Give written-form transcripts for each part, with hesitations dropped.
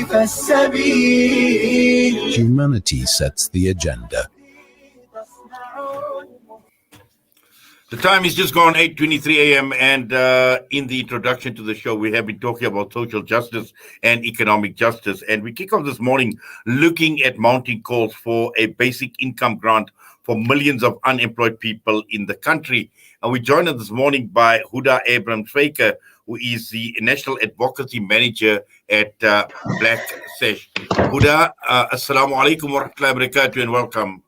سيف السبيل. Humanity sets the agenda. The time is just gone 8:23 a.m. and in the introduction to the show, we have been talking about social justice and economic justice. And we kick off this morning looking at mounting calls for a basic income grant for millions of unemployed people in the country. And we joined this morning by Hoodah Abrahams-Fayker, who is the National Advocacy Manager at Black Sash. Hoodah, assalamu alaikum wa rahmatullahi wa barakatuh and welcome.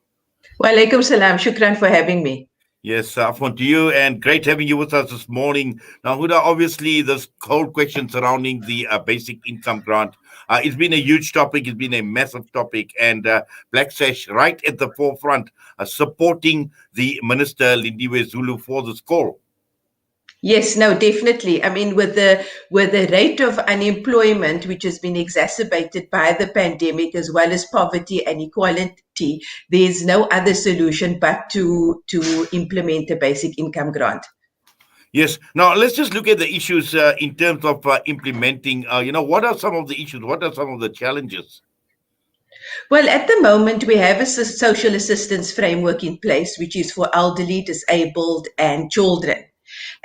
Wa alaikum salam. Shukran for having me. Yes, Afwan to you, and great having you with us this morning. Now, Hoodah, obviously, this whole question surrounding the basic income grant, it's been a huge topic, it's been a massive topic, and Black Sash right at the forefront, supporting the Minister, Lindiwe Zulu, for this call. Yes, no, definitely. I mean, with the rate of unemployment, which has been exacerbated by the pandemic, as well as poverty and equality, there's no other solution but to implement a basic income grant. Yes. Now, let's just look at the issues in terms of implementing. What are some of the issues? What are some of the challenges? Well, at the moment, we have a social assistance framework in place, which is for elderly, disabled, and children.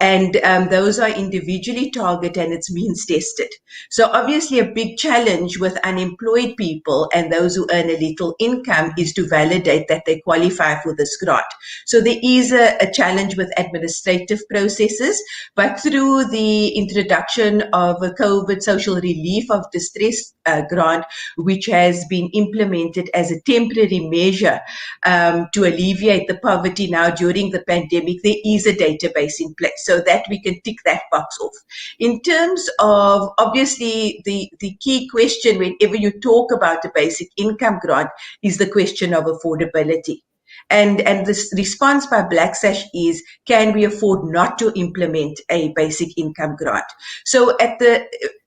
And those are individually targeted and it's means tested. So obviously a big challenge with unemployed people and those who earn a little income is to validate that they qualify for this grant. So there is a challenge with administrative processes, but through the introduction of a COVID social relief of distress grant, which has been implemented as a temporary measure to alleviate the poverty now during the pandemic, there is a database in place so that we can tick that box off. In terms of, obviously, the key question whenever you talk about a basic income grant is the question of affordability. And this response by Black Sash is, can we afford not to implement a basic income grant? So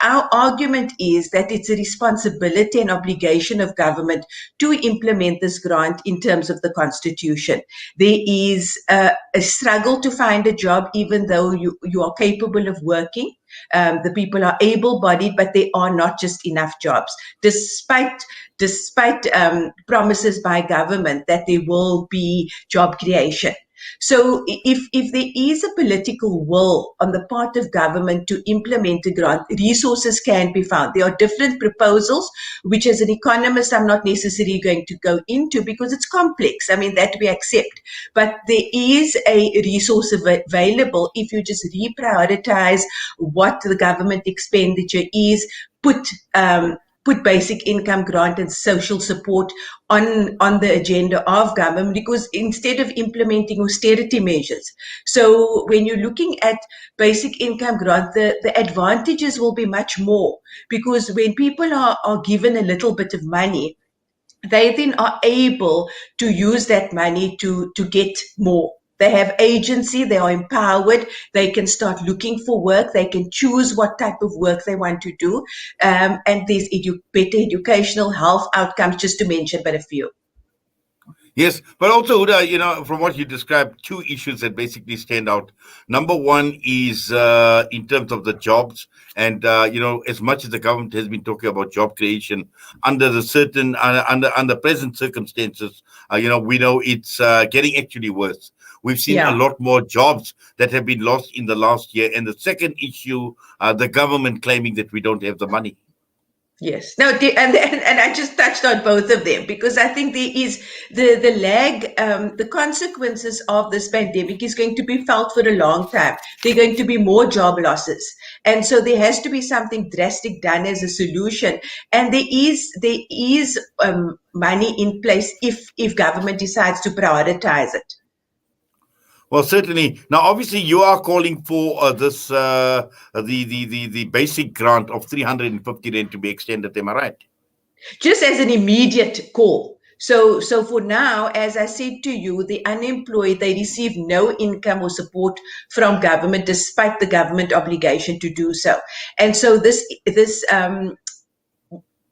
our argument is that it's a responsibility and obligation of government to implement this grant in terms of the Constitution. There is a struggle to find a job even though you are capable of working. The people are able-bodied, but there are not just enough jobs, despite promises by government that there will be job creation. So if there is a political will on the part of government to implement a grant, resources can be found. There are different proposals, which as an economist, I'm not necessarily going to go into because it's complex. I mean, that we accept. But there is a resource available if you just reprioritize what the government expenditure is, put basic income grant and social support on the agenda of government, because instead of implementing austerity measures. So when you're looking at basic income grant, the advantages will be much more, because when people are given a little bit of money, they then are able to use that money to get more. They have agency, they are empowered, they can start looking for work, they can choose what type of work they want to do, and there's better educational health outcomes, just to mention but a few. Yes, but also, Hoodah, from what you described, two issues that basically stand out. Number one is in terms of the jobs. And, as much as the government has been talking about job creation under under present circumstances, we know it's getting actually worse. We've seen a lot more jobs that have been lost in the last year. And the second issue, the government claiming that we don't have the money. Yes. No, and I just touched on both of them because I think there is the lag, the consequences of this pandemic is going to be felt for a long time. There are going to be more job losses. And so there has to be something drastic done as a solution. And there is money in place if government decides to prioritize it. Well, certainly. Now, obviously, you are calling for this the basic grant of 350 rand to be extended. Am I right? Just as an immediate call. So for now, as I said to you, the unemployed, they receive no income or support from government, despite the government obligation to do so. And so this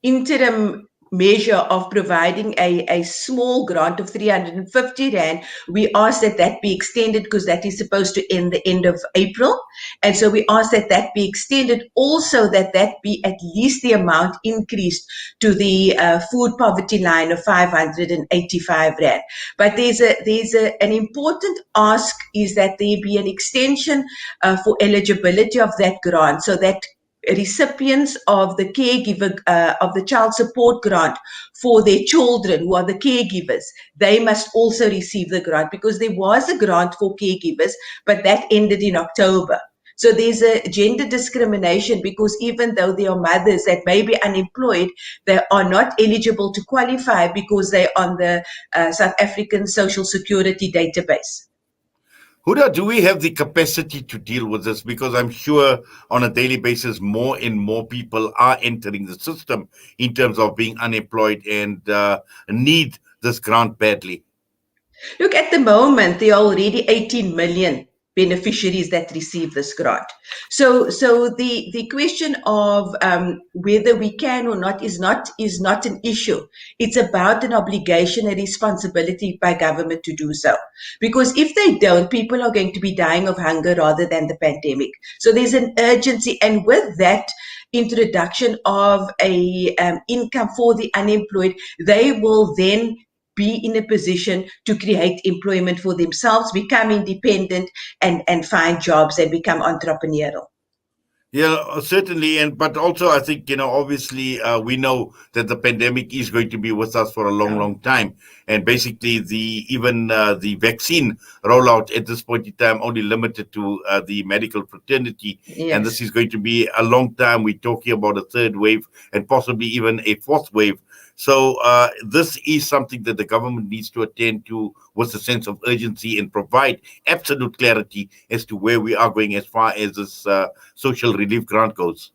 interim measure of providing a small grant of 350 Rand, we ask that that be extended because that is supposed to end the end of April. And so we ask that that be extended, also that that be at least the amount increased to the food poverty line of 585 Rand. But there's an important ask is that there be an extension for eligibility of that grant so that recipients of the caregiver of the child support grant for their children who are the caregivers, they must also receive the grant, because there was a grant for caregivers, but that ended in October. So there's a gender discrimination, because even though they are mothers that may be unemployed, they are not eligible to qualify because they're on the South African Social Security database. Hoodah, do we have the capacity to deal with this? Because I'm sure on a daily basis, more and more people are entering the system in terms of being unemployed and need this grant badly. Look, at the moment, there are already 18 million beneficiaries that receive this grant. So the question of whether we can or not is not an issue. It's about an obligation, a responsibility by government to do so. Because if they don't, people are going to be dying of hunger rather than the pandemic. So there's an urgency, and with that introduction of a income for the unemployed, they will then be in a position to create employment for themselves, become independent, and find jobs and become entrepreneurial. Yeah, certainly. But also, I think, obviously, we know that the pandemic is going to be with us for a long, long time. And basically, the vaccine rollout at this point in time only limited to the medical fraternity. Yes. And this is going to be a long time. We're talking about a third wave and possibly even a fourth wave. So this is something that the government needs to attend to with a sense of urgency and provide absolute clarity as to where we are going as far as this social relief grant goes.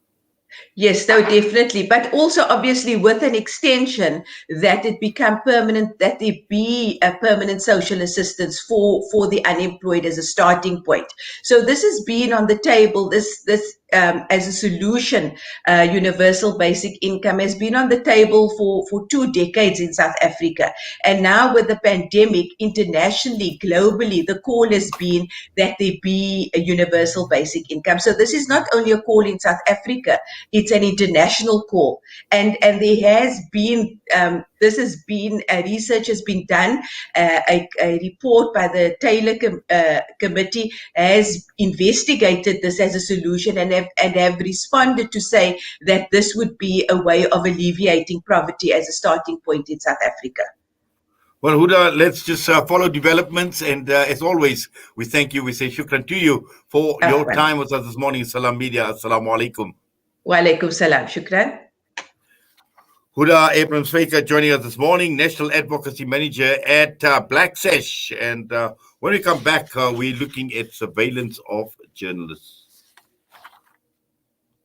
Yes, no, definitely. But also, obviously, with an extension that it become permanent, that there be a permanent social assistance for the unemployed as a starting point. So this has been on the table. This as a solution, universal basic income has been on the table for 2 decades in South Africa. And now with the pandemic, internationally, globally, the call has been that there be a universal basic income. So this is not only a call in South Africa, it's an international call. And there has been, research has been done. A report by the Taylor Committee has investigated this as a solution and have responded to say that this would be a way of alleviating poverty as a starting point in South Africa. Well, Hoodah, let's just follow developments. And as always, we thank you. We say shukran to you for your time with us this morning. Salam Media. Assalamu alaikum. Wa alaikum salam. Shukran. Hoodah Abrahams-Fayker joining us this morning, National Advocacy Manager at Black Sash. And when we come back, we're looking at surveillance of journalists.